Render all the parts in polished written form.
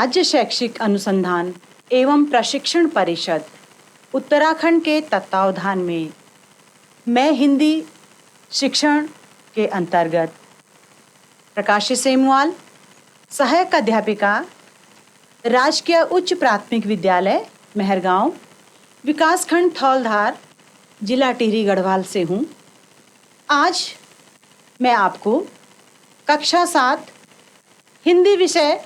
राज्य शैक्षिक अनुसंधान एवं प्रशिक्षण परिषद उत्तराखंड के तत्वावधान में मैं हिंदी शिक्षण के अंतर्गत प्रकाशी सेमवाल, सहायक अध्यापिका, राजकीय उच्च प्राथमिक विद्यालय मेहरगांव, विकासखंड थौलधार, जिला टिहरी गढ़वाल से हूँ। आज मैं आपको कक्षा 7 हिंदी विषय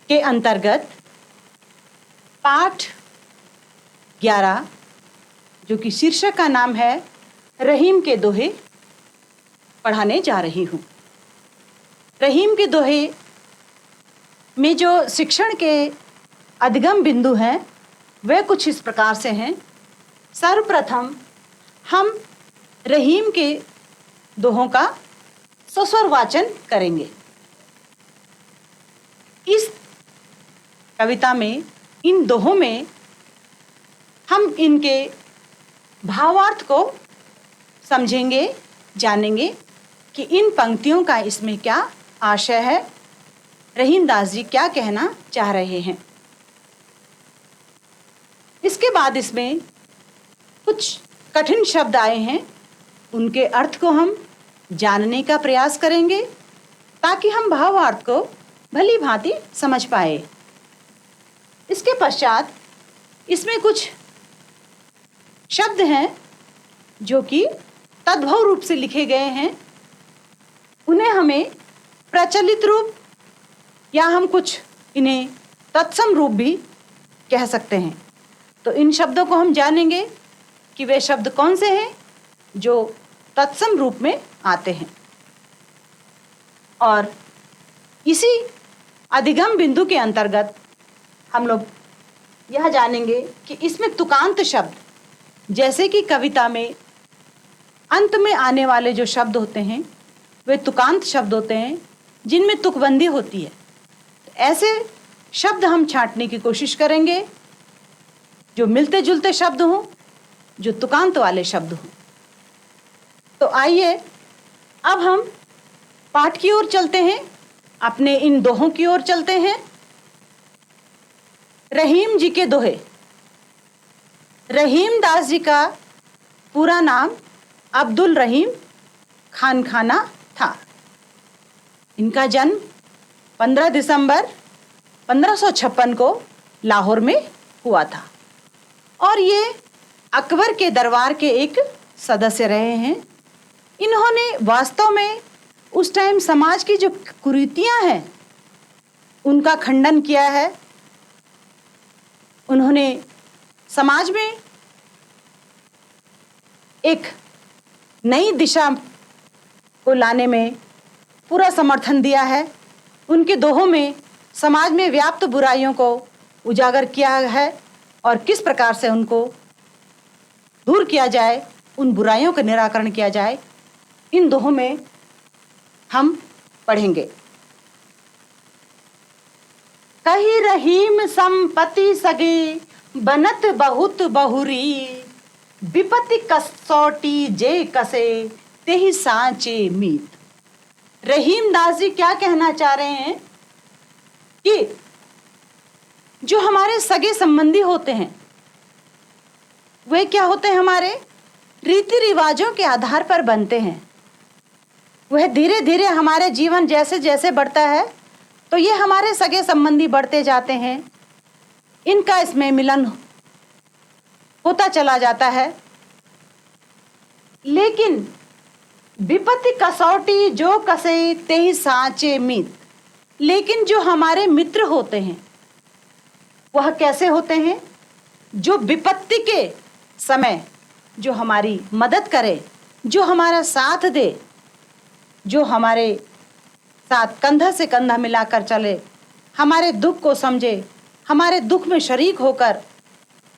के अंतर्गत पाठ 11 जो कि शीर्षक का नाम है रहीम के दोहे पढ़ाने जा रही हूँ। रहीम के दोहे में जो शिक्षण के अधिगम बिंदु हैं वे कुछ इस प्रकार से हैं। सर्वप्रथम हम रहीम के दोहों का सस्वर वाचन करेंगे। इस कविता में, इन दोहों में हम इनके भावार्थ को समझेंगे, जानेंगे कि इन पंक्तियों का इसमें क्या आशय है, रहीम दास जी क्या कहना चाह रहे हैं। इसके बाद इसमें कुछ कठिन शब्द आए हैं, उनके अर्थ को हम जानने का प्रयास करेंगे ताकि हम भावार्थ को भली भांति समझ पाए। इसके पश्चात इसमें कुछ शब्द हैं जो कि तद्भव रूप से लिखे गए हैं, उन्हें हमें प्रचलित रूप या हम कुछ इन्हें तत्सम रूप भी कह सकते हैं। तो इन शब्दों को हम जानेंगे कि वे शब्द कौन से हैं जो तत्सम रूप में आते हैं। और इसी अधिगम बिंदु के अंतर्गत हम लोग यह जानेंगे कि इसमें तुकांत शब्द, जैसे कि कविता में अंत में आने वाले जो शब्द होते हैं वे तुकांत शब्द होते हैं जिनमें तुकबंदी होती है। ऐसे शब्द हम छांटने की कोशिश करेंगे जो मिलते जुलते शब्द हों, जो तुकांत वाले शब्द हों। तो आइए अब हम पाठ की ओर चलते हैं, अपने इन दोहों की ओर चलते हैं। रहीम जी के दोहे। रहीम दास जी का पूरा नाम अब्दुल रहीम खानखाना था। इनका जन्म 15 दिसंबर 1556 को लाहौर में हुआ था और ये अकबर के दरबार के एक सदस्य रहे हैं। इन्होंने वास्तव में उस टाइम समाज की जो कुरीतियां हैं उनका खंडन किया है। उन्होंने समाज में एक नई दिशा को लाने में पूरा समर्थन दिया है। उनके दोहों में समाज में व्याप्त बुराइयों को उजागर किया है और किस प्रकार से उनको दूर किया जाए, उन बुराइयों का निराकरण किया जाए, इन दोहों में हम पढ़ेंगे। कही रहीम संपत्ति सगे बनत बहुत बहुरी, विपत्ति कसौटी जे कसे तेहि सांचे मीत। रहीम दास जी क्या कहना चाह रहे हैं कि जो हमारे सगे संबंधी होते हैं वे क्या होते हैं, हमारे रीति रिवाजों के आधार पर बनते हैं। वह धीरे धीरे हमारे जीवन जैसे जैसे बढ़ता है तो ये हमारे सगे संबंधी बढ़ते जाते हैं, इनका इसमें मिलन होता चला जाता है। लेकिन विपत्ति कसौटी जो कसे तेहि सांचे मीत, लेकिन जो हमारे मित्र होते हैं वह कैसे होते हैं, जो विपत्ति के समय जो हमारी मदद करे, जो हमारा साथ दे, जो हमारे साथ कंधा से कंधा मिलाकर चले, हमारे दुख को समझे, हमारे दुख में शरीक होकर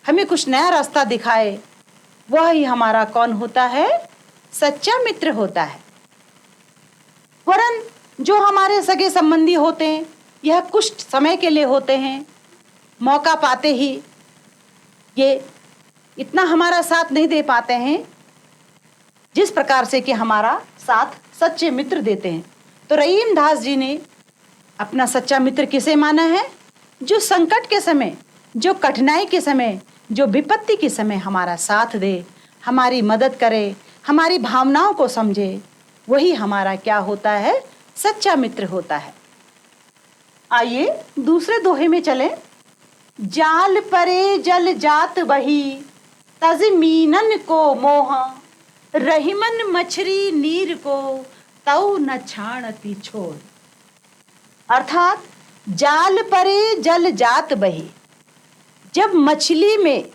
हमें कुछ नया रास्ता दिखाए, वह ही हमारा कौन होता है, सच्चा मित्र होता है। वरन जो हमारे सगे संबंधी होते हैं यह कुछ समय के लिए होते हैं, मौका पाते ही ये इतना हमारा साथ नहीं दे पाते हैं जिस प्रकार से कि हमारा साथ सच्चे मित्र देते हैं। तो रहीम दास जी ने अपना सच्चा मित्र किसे माना है? जो संकट के समय, जो कठिनाई के समय, जो विपत्ति के समय हमारा साथ दे, हमारी मदद करे, हमारी भावनाओं को समझे, वही हमारा क्या होता है? सच्चा मित्र होता है। आइए दूसरे दोहे में चलें। जाल परे जल जात बही, तज मीनन को मोह, रहीमन मछरी नीर को, तऊ न छाणती छोड़। अर्थात जाल परे जल जात बही, जब मछली में,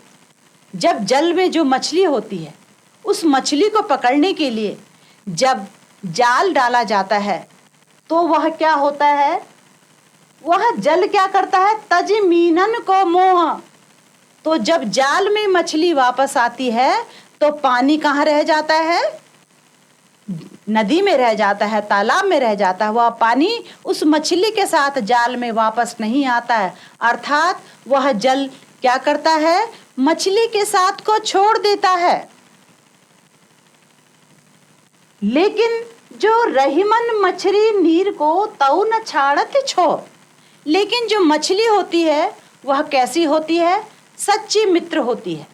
जब जल में जो मछली होती है, उस मछली को पकड़ने के लिए जब जाल डाला जाता है तो वह क्या होता है? वह जल क्या करता है? तज मीनन को मोह। तो जब जाल में मछली वापस आती है तो पानी कहाँ रह जाता है? नदी में रह जाता है, तालाब में रह जाता है। वह पानी उस मछली के साथ जाल में वापस नहीं आता है। अर्थात वह जल क्या करता है? मछली के साथ को छोड़ देता है। लेकिन जो रहीमन मछली नीर को, तऊ न छाड़त छोड़। लेकिन जो मछली होती है वह कैसी होती है? सच्ची मित्र होती है।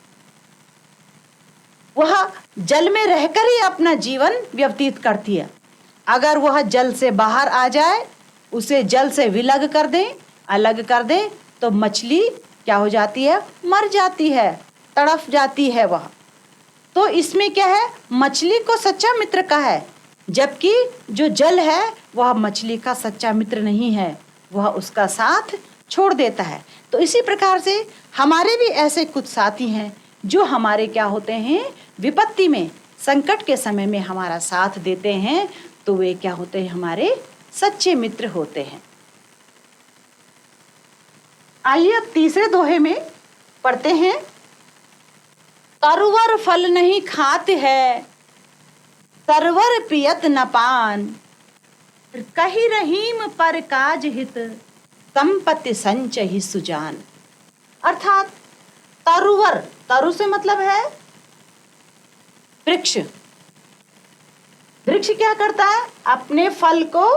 वह जल में रहकर ही अपना जीवन व्यतीत करती है। अगर वह जल से बाहर आ जाए, उसे जल से विलग कर दें, अलग कर दें, तो मछली क्या हो जाती है? मर जाती है, तड़फ जाती है वह। तो इसमें क्या है? मछली को सच्चा मित्र का है, जबकि जो जल है वह मछली का सच्चा मित्र नहीं है, वह उसका साथ छोड़ देता है। तो इसी प्रकार से हमारे भी ऐसे कुछ साथी हैं जो हमारे क्या होते हैं? विपत्ति में, संकट के समय में हमारा साथ देते हैं। तो वे क्या होते हैं? हमारे सच्चे मित्र होते हैं। आइए अब तीसरे दोहे में पढ़ते हैं। तरुवर फल नहीं खाते है, तरवर पियत न पान, कही रहीम पर काज हित, संपत्ति संचहि सुजान। अर्थात तरुवर, तरु से मतलब है वृक्ष। वृक्ष क्या करता है? अपने फल को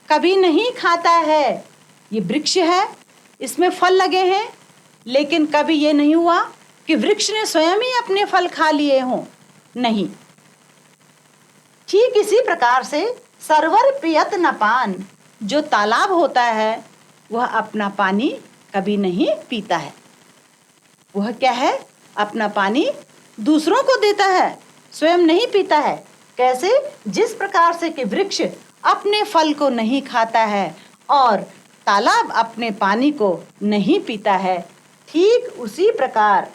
कभी नहीं खाता है। ये वृक्ष है, इसमें फल लगे हैं, लेकिन कभी ये नहीं हुआ कि वृक्ष ने स्वयं ही अपने फल खा लिए हों, नहीं। ठीक इसी प्रकार से सरवर पियत न पान, जो तालाब होता है वह अपना पानी कभी नहीं पीता है। वह क्या है? अपना पानी दूसरों को देता है, स्वयं नहीं पीता है। कैसे? जिस प्रकार से कि वृक्ष अपने फल को नहीं खाता है और तालाब अपने पानी को नहीं पीता है, ठीक उसी प्रकार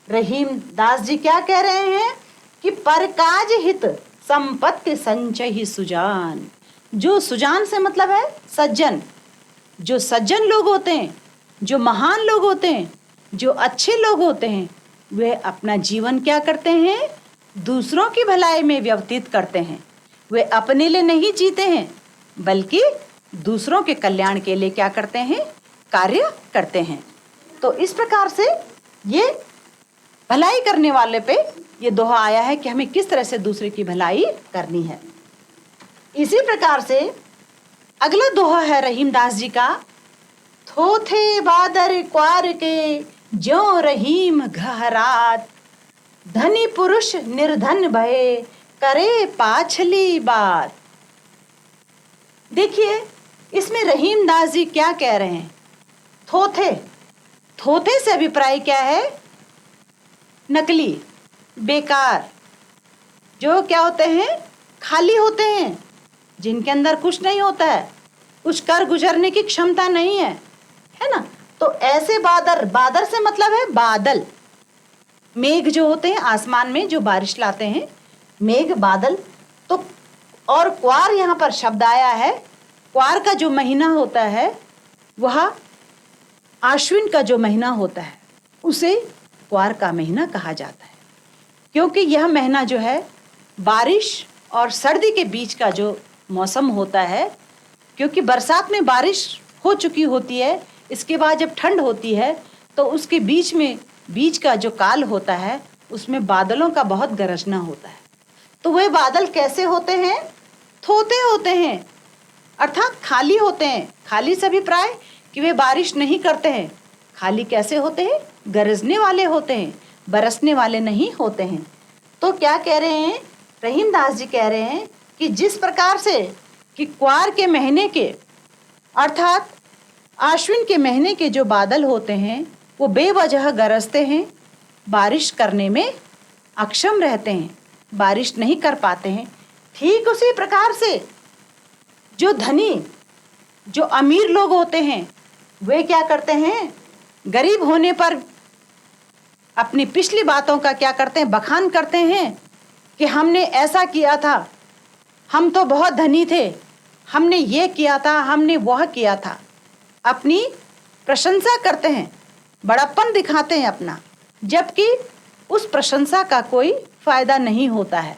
रहीम दास जी क्या कह रहे हैं कि परकाज हित संपत्ति संचहि सुजान। जो सुजान से मतलब है सज्जन। जो सज्जन लोग होते हैं, जो महान लोग होते हैं, जो अच्छे लोग होते हैं, वे अपना जीवन क्या करते हैं? दूसरों की भलाई में व्यतीत करते हैं। वे अपने लिए नहीं जीते हैं, बल्कि दूसरों के कल्याण के लिए क्या करते हैं? कार्य करते हैं। तो इस प्रकार से ये भलाई करने वाले पे ये दोहा आया है कि हमें किस तरह से दूसरे की भलाई करनी है। इसी प्रकार से अगला दोहा है रहीम दास जी का। थोथे बादर क्वार के, ज्यों रहीम घहरात, धनी पुरुष निर्धन भये, करे पाछली बात। देखिए इसमें रहीम दास जी क्या कह रहे हैं? थोथे, थोथे से अभिप्राय क्या है? नकली, बेकार, जो क्या होते हैं? खाली होते हैं, जिनके अंदर कुछ नहीं होता है, कुछ कर गुजरने की क्षमता नहीं है, है ना। तो ऐसे बादर, बादर से मतलब है बादल, मेघ जो होते हैं आसमान में जो बारिश लाते हैं, मेघ, बादल। तो और क्वार यहाँ पर शब्द आया है। क्वार का जो महीना होता है वह आश्विन का जो महीना होता है उसे क्वार का महीना कहा जाता है, क्योंकि यह महीना जो है बारिश और सर्दी के बीच का जो मौसम होता है। क्योंकि बरसात में बारिश हो चुकी होती है, इसके बाद जब ठंड होती है तो उसके बीच में, बीच का जो काल होता है उसमें बादलों का बहुत गरजना होता है। तो वह बादल कैसे होते हैं? थोते होते हैं। अर्थात खाली होते हैं। खाली से अभिप्राय कि वे बारिश नहीं करते हैं। खाली कैसे होते हैं? गरजने वाले होते हैं, बरसने वाले नहीं होते हैं। तो क्या कह रहे हैं? रहीमदास जी कह रहे हैं कि जिस प्रकार से कि क्वार के महीने के अर्थात आश्विन के महीने के जो बादल होते हैं वो बेवजह गरजते हैं, बारिश करने में अक्षम रहते हैं, बारिश नहीं कर पाते हैं। ठीक उसी प्रकार से जो धनी, जो अमीर लोग होते हैं वे क्या करते हैं? गरीब होने पर अपनी पिछली बातों का क्या करते हैं? बखान करते हैं कि हमने ऐसा किया था, हम तो बहुत धनी थे, हमने ये किया था, हमने वह किया था। अपनी प्रशंसा करते हैं, बड़प्पन दिखाते हैं अपना, जबकि उस प्रशंसा का कोई फायदा नहीं होता है।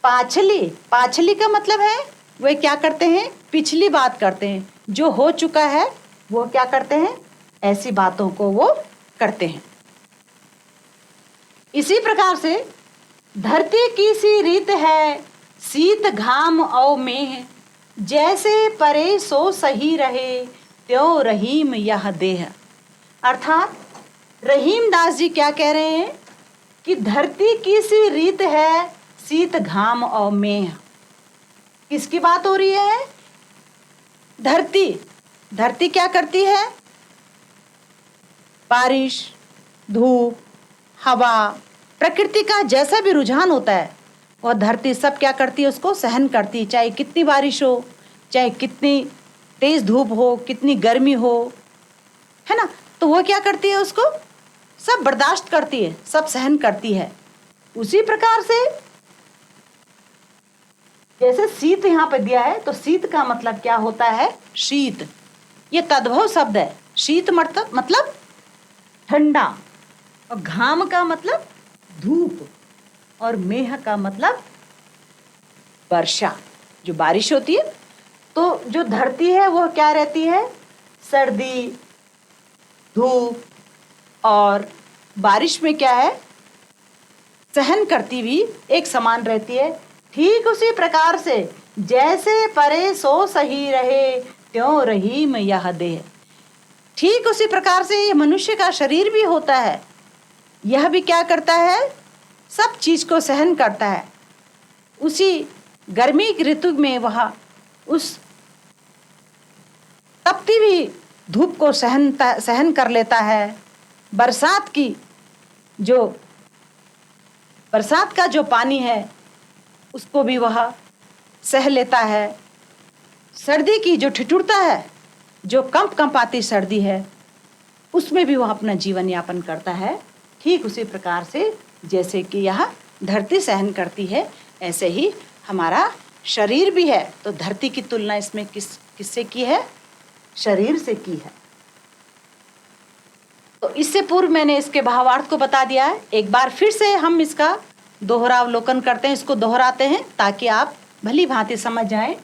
पाछली, पाछली का मतलब है वे क्या करते हैं? पिछली बात करते हैं, जो हो चुका है वो क्या करते हैं? ऐसी बातों को वो करते हैं। इसी प्रकार से धरती की सी रीत है, शीत घाम औ मेह, जैसे परे सो सही रहे, त्यों रहीम यह देह। अर्थात रहीम दास जी क्या कह रहे हैं कि धरती की सी रीत है, शीत घाम और मेह। किसकी बात हो रही है? धरती। धरती क्या करती है? बारिश, धूप, हवा, प्रकृति का जैसा भी रुझान होता है वह धरती सब क्या करती है? उसको सहन करती है। चाहे कितनी बारिश हो, चाहे कितनी तेज धूप हो, कितनी गर्मी हो, है ना, तो वह क्या करती है? उसको सब बर्दाश्त करती है, सब सहन करती है। उसी प्रकार से जैसे शीत यहाँ पे दिया है, तो शीत का मतलब क्या होता है? शीत। ये तद्भव शब्द है। शीत मतलब ठंडा, और घाम का मतलब धूप, और मेह का मतलब वर्षा, जो बारिश होती है। तो जो धरती है वह क्या रहती है? सर्दी, धूप और बारिश में क्या है? सहन करती हुई एक समान रहती है। ठीक उसी प्रकार से जैसे परे सो सही रहे, त्यों रहीम यह देह। ठीक उसी प्रकार से ये मनुष्य का शरीर भी होता है। यह भी क्या करता है? सब चीज को सहन करता है। उसी गर्मी की ऋतु में वह उस तपती हुई धूप को सहन कर लेता है। बरसात का जो पानी है उसको भी वह सह लेता है। सर्दी की जो ठिठुरता है, जो कंपाती सर्दी है, उसमें भी वह अपना जीवन यापन करता है। ठीक उसी प्रकार से जैसे कि यह धरती सहन करती है, ऐसे ही हमारा शरीर भी है। तो धरती की तुलना इसमें किससे की है? शरीर से की है। तो इससे पूर्व मैंने इसके भावार्थ को बता दिया है। एक बार फिर से हम इसका दोहरावलोकन करते हैं, इसको दोहराते हैं ताकि आप भली भांति समझ जाएं।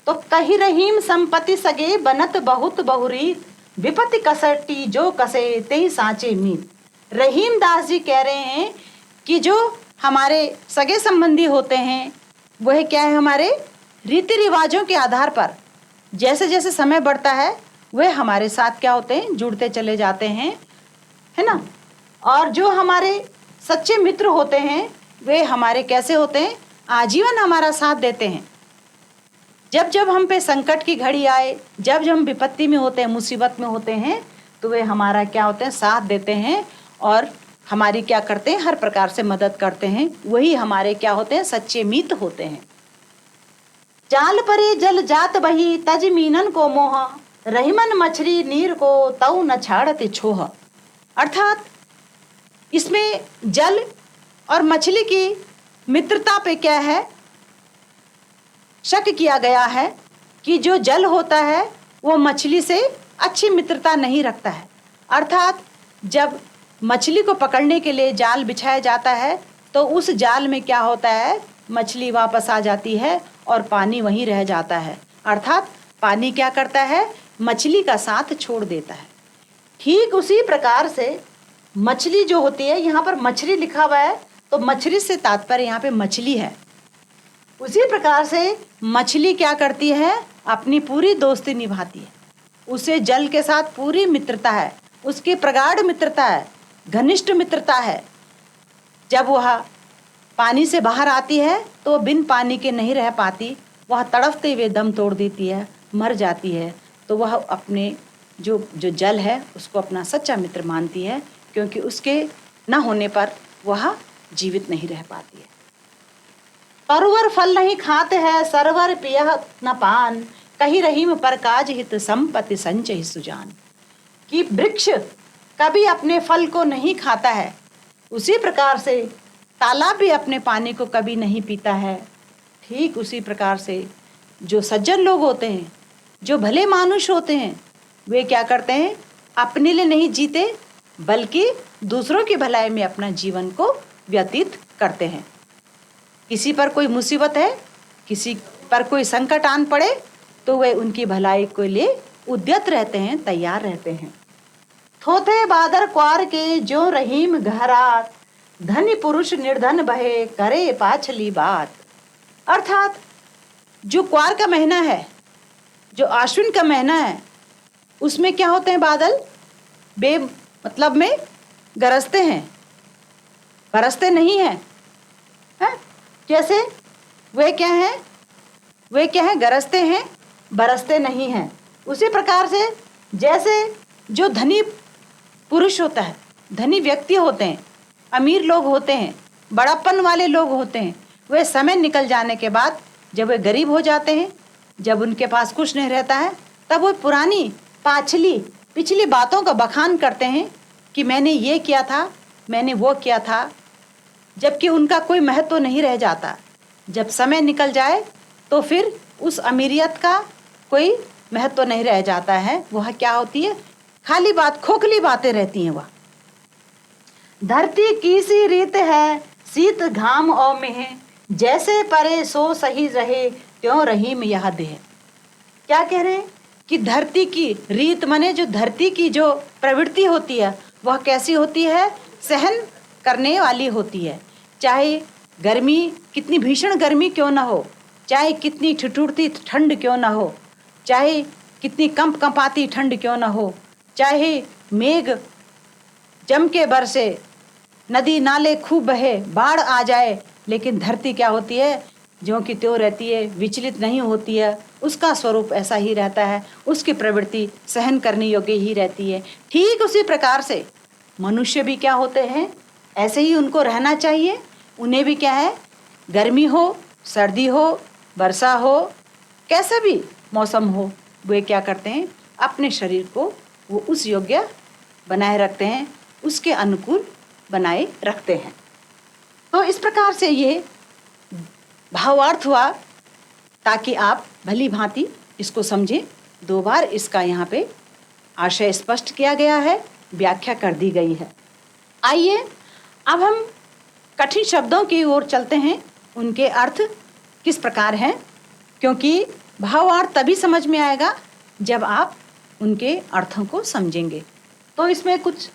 तो कही रहीम संपत्ति सगे, बनत बहुत बहुरीत, विपत्ति कसटी जो कसे तेहि सांचे मीत। रहीम दास जी कह रहे हैं कि जो हमारे सगे संबंधी होते हैं वह क्या है? हमारे रीति रिवाजों के आधार पर जैसे जैसे समय बढ़ता है वह हमारे साथ क्या होते हैं? जुड़ते चले जाते हैं, है ना। और जो हमारे सच्चे मित्र होते हैं वे हमारे कैसे होते हैं? आजीवन हमारा साथ देते हैं। जब जब हम पे संकट की घड़ी आए, जब जब हम विपत्ति में होते हैं, मुसीबत में होते हैं, तो वे हमारा क्या होते हैं? साथ देते हैं और हमारी क्या करते हैं? हर प्रकार से मदद करते हैं। वही हमारे क्या होते हैं? सच्चे मित्र होते हैं। जाल परे जल जात बही, तज मीनन को मोह, रहीमन मछली नीर को तऊ न छाड़ते छोह। अर्थात इसमें जल और मछली की मित्रता पे क्या है? शक किया गया है कि जो जल होता है वो मछली से अच्छी मित्रता नहीं रखता है। अर्थात जब मछली को पकड़ने के लिए जाल बिछाया जाता है तो उस जाल में क्या होता है? मछली वापस आ जाती है और पानी वहीं रह जाता है। अर्थात पानी क्या करता है? मछली का साथ छोड़ देता है। ठीक उसी प्रकार से मछली जो होती है, यहाँ पर मछली लिखा हुआ है तो मछली से तात्पर्य यहाँ पे मछली है। उसी प्रकार से मछली क्या करती है, अपनी पूरी दोस्ती निभाती है। उसे जल के साथ पूरी मित्रता है, उसकी प्रगाढ़ मित्रता है, घनिष्ठ मित्रता है। जब वह पानी से बाहर आती है तो बिन पानी के नहीं रह पाती, वह तड़फते हुए दम तोड़ देती है, मर जाती है। तो वह अपने जो जल है उसको अपना सच्चा मित्र मानती है, क्योंकि उसके न होने पर वह जीवित नहीं रह पाती है। तरुवर फल नहीं खाते हैं, सरवर पियह न पान, कही रहीम पर काज हित संपत्ति संचय सुजान। कि वृक्ष कभी अपने फल को नहीं खाता है, उसी प्रकार से तालाब भी अपने पानी को कभी नहीं पीता है। ठीक उसी प्रकार से जो सज्जन लोग होते हैं, जो भले मानुष होते हैं, वे क्या करते हैं, अपने लिए नहीं जीते बल्कि दूसरों की भलाई में अपना जीवन को व्यतीत करते हैं। किसी पर कोई मुसीबत है, किसी पर कोई संकट आन पड़े तो वे उनकी भलाई के लिए उद्यत रहते हैं, तैयार रहते हैं। थोथे बादर क्वार के जो रहीम गहरात, धनी पुरुष निर्धन बहे करे पाछली बात। अर्थात जो क्वार का महीना है, जो आश्विन का महीना है, उसमें क्या होते हैं, बादल बे मतलब में गरजते हैं, बरसते नहीं हैं। है? कैसे? वे क्या हैं? वे क्या हैं? गरजते हैं, बरसते नहीं हैं। उसी प्रकार से जैसे जो धनी पुरुष होता है, धनी व्यक्ति होते हैं, अमीर लोग होते हैं, बड़प्पन वाले लोग होते हैं, वे समय निकल जाने के बाद जब वे गरीब हो जाते हैं, जब उनके पास कुछ नहीं रहता है, तब वो पुरानी पिछली बातों का बखान करते हैं कि मैंने ये किया था, मैंने वो किया था, जबकि उनका कोई महत्व नहीं रह जाता। जब समय निकल जाए तो फिर उस अमीरियत का कोई महत्व नहीं रह जाता है। वह क्या होती है, खाली बात, खोखली बातें रहती हैं। वह धरती की सी रीत है, शीत घाम और में, जैसे परे सो सही रहे त्यों रहीम यह देह। क्या कह रहे हैं कि धरती की रीत माने जो धरती की जो प्रवृत्ति होती है वह कैसी होती है, सहन करने वाली होती है। चाहे गर्मी, कितनी भीषण गर्मी क्यों ना हो, चाहे कितनी ठिठुरती ठंड क्यों ना हो, चाहे कितनी कंपाती ठंड क्यों ना हो, चाहे मेघ जम के बरसे, नदी नाले खूब बहे, बाढ़ आ जाए, लेकिन धरती क्या होती है, ज्यों की त्यों रहती है, विचलित नहीं होती है। उसका स्वरूप ऐसा ही रहता है, उसकी प्रवृत्ति सहन करने योग्य ही रहती है। ठीक उसी प्रकार से मनुष्य भी क्या होते हैं, ऐसे ही उनको रहना चाहिए। उन्हें भी क्या है, गर्मी हो, सर्दी हो, वर्षा हो, कैसा भी मौसम हो, वे क्या करते हैं, अपने शरीर को वो उस योग्य बनाए रखते हैं, उसके अनुकूल बनाए रखते हैं। तो इस प्रकार से ये भावार्थ हुआ, ताकि आप भली भांति इसको समझें। 2 बार इसका यहाँ पे आशय स्पष्ट किया गया है, व्याख्या कर दी गई है। आइए अब हम कठिन शब्दों की ओर चलते हैं, उनके अर्थ किस प्रकार हैं, क्योंकि भावार्थ तभी समझ में आएगा जब आप उनके अर्थों को समझेंगे। तो इसमें कुछ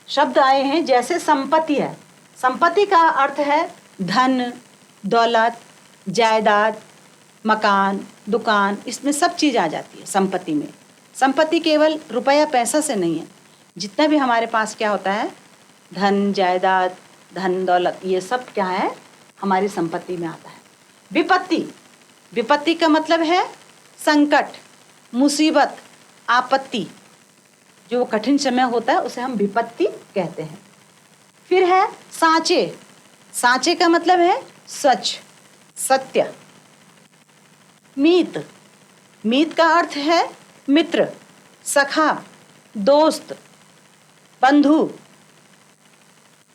शब्द आए हैं, जैसे संपत्ति है। संपत्ति का अर्थ है धन, दौलत, जायदाद, मकान, दुकान, इसमें सब चीज़ आ जाती है संपत्ति में। संपत्ति केवल रुपया पैसा से नहीं है, जितना भी हमारे पास क्या होता है, धन, जायदाद, धन दौलत, ये सब क्या है, हमारी संपत्ति में आता है। विपत्ति, विपत्ति का मतलब है संकट, मुसीबत, आपत्ति, जो कठिन समय होता है उसे हम विपत्ति कहते हैं। फिर है सांचे, सांचे का मतलब है सच, सत्य। मीत, मीत का अर्थ है मित्र, सखा, दोस्त, बंधु।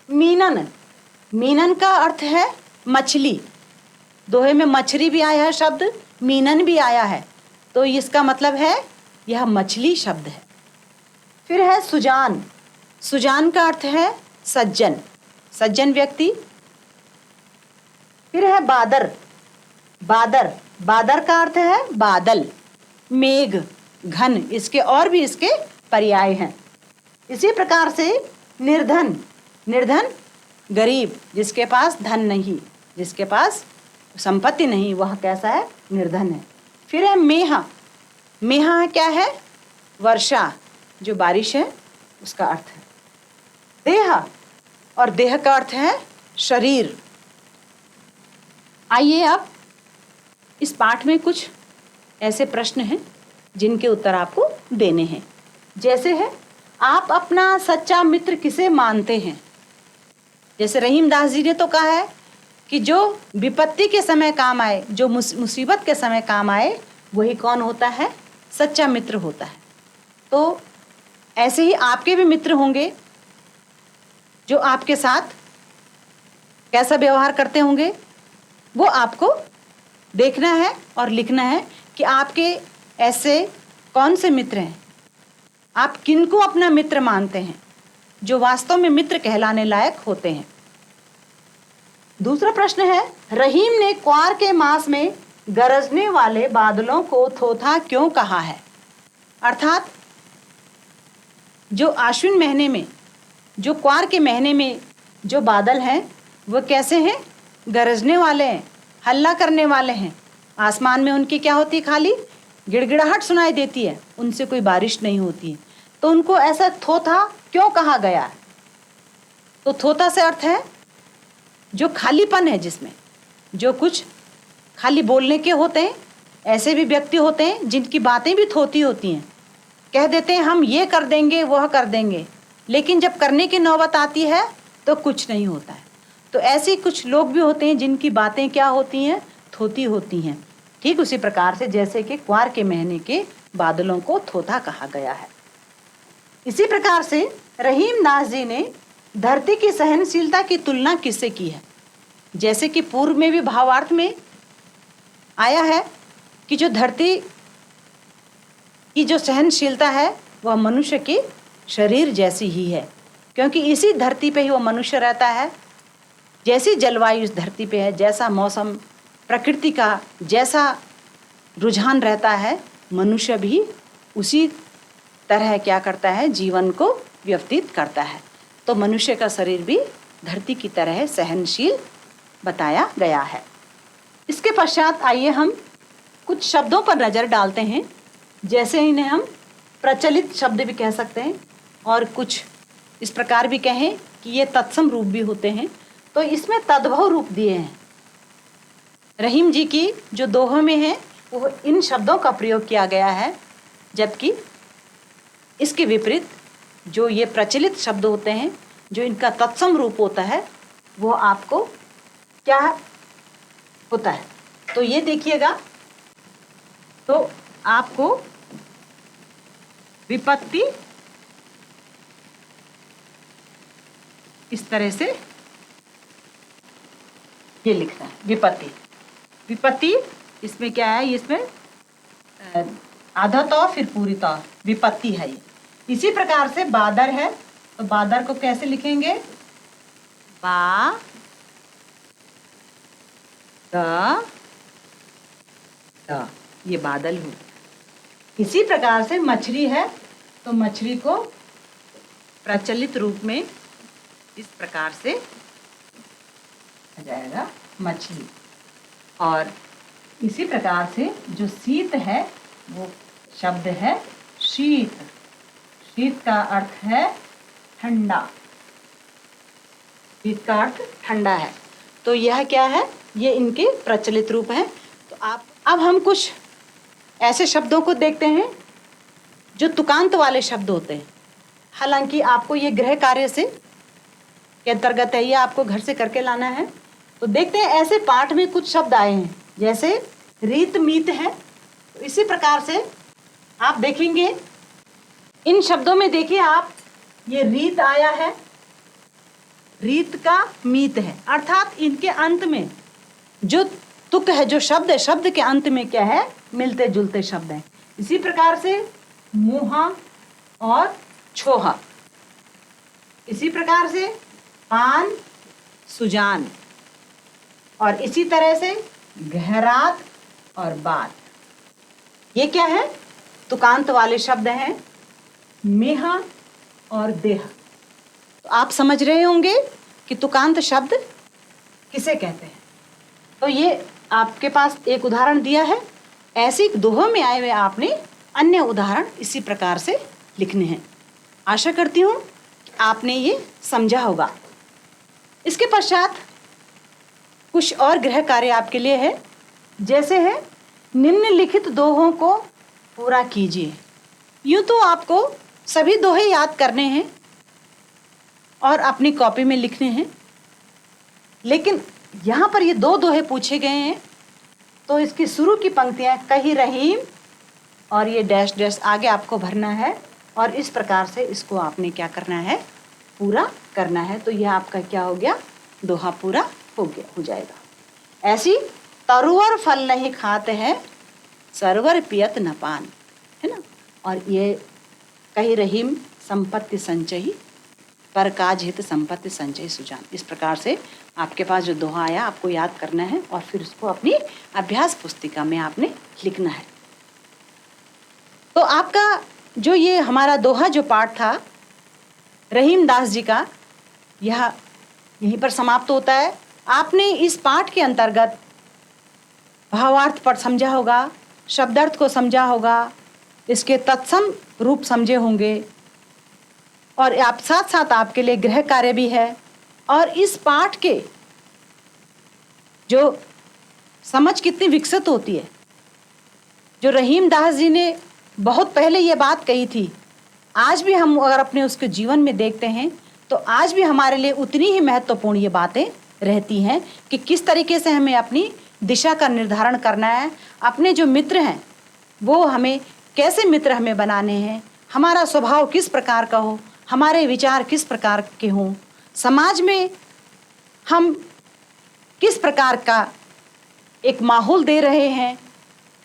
मीनन, मीनन का अर्थ है मछली। दोहे में मछली भी आया है शब्द, मीनन भी आया है, तो इसका मतलब है यह मछली शब्द है। फिर है सुजान, सुजान का अर्थ है सज्जन, सज्जन व्यक्ति। फिर है बादर, बादर, बादर का अर्थ है बादल, मेघ, घन, इसके और भी इसके पर्याय हैं। इसी प्रकार से निर्धन, निर्धन गरीब, जिसके पास धन नहीं, जिसके पास संपत्ति नहीं, वह कैसा है? निर्धन है। फिर है मेहा। मेहा क्या है? वर्षा, जो बारिश है उसका अर्थ है। देह, और देह का अर्थ है शरीर। आइए अब इस पाठ में कुछ ऐसे प्रश्न हैं जिनके उत्तर आपको देने हैं। जैसे है, आप अपना सच्चा मित्र किसे मानते हैं? जैसे रहीम दास जी ने तो कहा है कि जो विपत्ति के समय काम आए, जो मुसीबत के समय काम आए, वही कौन होता है? सच्चा मित्र होता है। तो ऐसे ही आपके भी मित्र होंगे जो आपके साथ कैसा व्यवहार करते होंगे, वो आपको देखना है और लिखना है कि आपके ऐसे कौन से मित्र हैं, आप किनको अपना मित्र मानते हैं, जो वास्तव में मित्र कहलाने लायक होते हैं। दूसरा प्रश्न है, रहीम ने क्वार के मास में गरजने वाले बादलों को थोथा क्यों कहा है? अर्थात जो आश्विन महीने में, जो क्वार के महीने में जो बादल हैं वो कैसे हैं? गरजने वाले हैं, हल्ला करने वाले हैं। आसमान में उनकी क्या होती है? खाली गिड़गिड़ाहट सुनाई देती है, उनसे कोई बारिश नहीं होती है। तो उनको ऐसा थोथा क्यों कहा गया है? तो थोथा से अर्थ है जो खालीपन है, जिसमें जो कुछ खाली बोलने के होते हैं। ऐसे भी व्यक्ति होते हैं जिनकी बातें भी थोती होती हैं, कह देते हैं हम ये कर देंगे वह कर देंगे, लेकिन जब करने की नौबत आती है तो कुछ नहीं होता है। तो ऐसे कुछ लोग भी होते हैं जिनकी बातें क्या होती हैं? थोती होती हैं। ठीक उसी प्रकार से जैसे कि क्वार के महीने के बादलों को थोथा कहा गया है। इसी प्रकार से रहीम दास जी ने धरती की सहनशीलता की तुलना किससे की है? जैसे कि पूर्व में भी भावार्थ में आया है कि जो धरती की जो सहनशीलता है वह मनुष्य के शरीर जैसी ही है, क्योंकि इसी धरती पे ही वो मनुष्य रहता है। जैसी जलवायु इस धरती पे है, जैसा मौसम, प्रकृति का जैसा रुझान रहता है, मनुष्य भी उसी तरह क्या करता है? जीवन को व्यतीत करता है। तो मनुष्य का शरीर भी धरती की तरह सहनशील बताया गया है। इसके पश्चात आइए हम कुछ शब्दों पर नज़र डालते हैं। जैसे इन्हें हम प्रचलित शब्द भी कह सकते हैं और कुछ इस प्रकार भी कहें कि ये तत्सम रूप भी होते हैं। तो इसमें तद्भव रूप दिए हैं। रहीम जी की जो दोहों में है वो इन शब्दों का प्रयोग किया गया है, जबकि इसके विपरीत जो ये प्रचलित शब्द होते हैं, जो इनका तत्सम रूप होता है, वो आपको क्या होता है? तो ये देखिएगा, तो आपको विपत्ति इस तरह से ये लिखना है। विपत्ति, विपत्ति इसमें क्या है? इसमें आधा तो फिर पूरी तो विपत्ति है ये। इसी प्रकार से बादर है, तो बादर को कैसे लिखेंगे? बा द, ये बादल हो। इसी प्रकार से मछली है, तो मछली को प्रचलित रूप में इस प्रकार से आ जाएगा मछली। और इसी प्रकार से जो शीत है वो शब्द है शीत। शीत का अर्थ है ठंडा। शीत का अर्थ ठंडा है। तो यह क्या है? ये इनके प्रचलित रूप हैं। तो अब हम कुछ ऐसे शब्दों को देखते हैं जो तुकांत वाले शब्द होते हैं। हालांकि आपको ये गृह कार्य से के अंतर्गत है, ये आपको घर से करके लाना है। तो देखते हैं, ऐसे पाठ में कुछ शब्द आए हैं, जैसे रीत मीत है। तो इसी प्रकार से आप देखेंगे इन शब्दों में, देखिए आप, ये रीत आया है, रीत का मीत है, अर्थात इनके अंत में जो तुक है, जो शब्द है, शब्द के अंत में क्या है? मिलते जुलते शब्द हैं। इसी प्रकार से मुहा और छोहा। इसी प्रकार से पान सुजान, और इसी तरह से गहरात और बात। ये क्या है? तुकांत वाले शब्द हैं, मेहा और देह। तो आप समझ रहे होंगे कि तुकांत शब्द किसे कहते हैं। तो ये आपके पास एक उदाहरण दिया है, ऐसे दोहों में आए हुए आपने अन्य उदाहरण इसी प्रकार से लिखने हैं। आशा करती हूँ कि आपने ये समझा होगा। इसके पश्चात कुछ और गृह कार्य आपके लिए है, जैसे है निम्नलिखित दोहों को पूरा कीजिए। यूँ तो आपको सभी दोहे याद करने हैं और अपनी कॉपी में लिखने हैं, लेकिन यहाँ पर ये 2 दोहे पूछे गए हैं, तो इसकी शुरू की पंक्तियाँ कही रहीम और ये डैश डैश आगे आपको भरना है और इस प्रकार से इसको आपने क्या करना है, पूरा करना है। तो यह आपका क्या हो गया, दोहा पूरा हो जाएगा। ऐसी तरुवर फल नहीं खाते हैं, सरवर पियत न पान, है ना। और ये कही रहीम संपत्ति संचयी, पर काज हित संपत्ति संचय सुजान। इस प्रकार से आपके पास जो दोहा आया आपको याद करना है और फिर उसको अपनी अभ्यास पुस्तिका में आपने लिखना है। तो आपका जो ये हमारा दोहा जो पाठ था रहीम दास जी का, यह यहीं पर समाप्त होता है। आपने इस पाठ के अंतर्गत भावार्थ पर समझा होगा, शब्दार्थ को समझा होगा, इसके तत्सम रूप समझे होंगे और आप साथ साथ आपके लिए गृह कार्य भी है। और इस पाठ के जो समझ कितनी विकसित होती है, जो रहीम दास जी ने बहुत पहले ये बात कही थी, आज भी हम अगर अपने उसके जीवन में देखते हैं तो आज भी हमारे लिए उतनी ही महत्वपूर्ण ये बातें रहती हैं कि किस तरीके से हमें अपनी दिशा का निर्धारण करना है, अपने जो मित्र हैं वो हमें कैसे मित्र हमें बनाने हैं, हमारा स्वभाव किस प्रकार का हो, हमारे विचार किस प्रकार के हों, समाज में हम किस प्रकार का एक माहौल दे रहे हैं,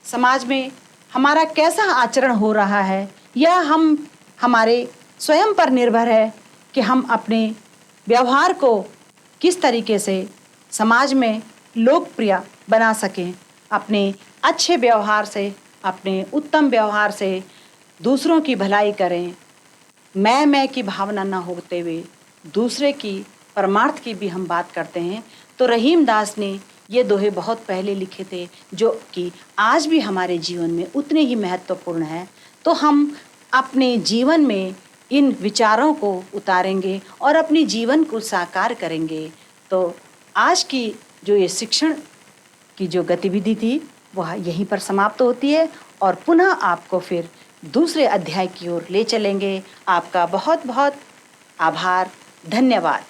समाज में हमारा कैसा आचरण हो रहा है, यह हम हमारे स्वयं पर निर्भर है कि हम अपने व्यवहार को किस तरीके से समाज में लोकप्रिय बना सकें। अपने अच्छे व्यवहार से, अपने उत्तम व्यवहार से दूसरों की भलाई करें, मैं की भावना न होते हुए दूसरे की परमार्थ की भी हम बात करते हैं। तो रहीम दास ने ये दोहे बहुत पहले लिखे थे जो कि आज भी हमारे जीवन में उतने ही महत्वपूर्ण हैं। तो हम अपने जीवन में इन विचारों को उतारेंगे और अपने जीवन को साकार करेंगे। तो आज की जो ये शिक्षण की जो गतिविधि थी वह यहीं पर समाप्त होती है और पुनः आपको फिर दूसरे अध्याय की ओर ले चलेंगे। आपका बहुत बहुत आभार, धन्यवाद।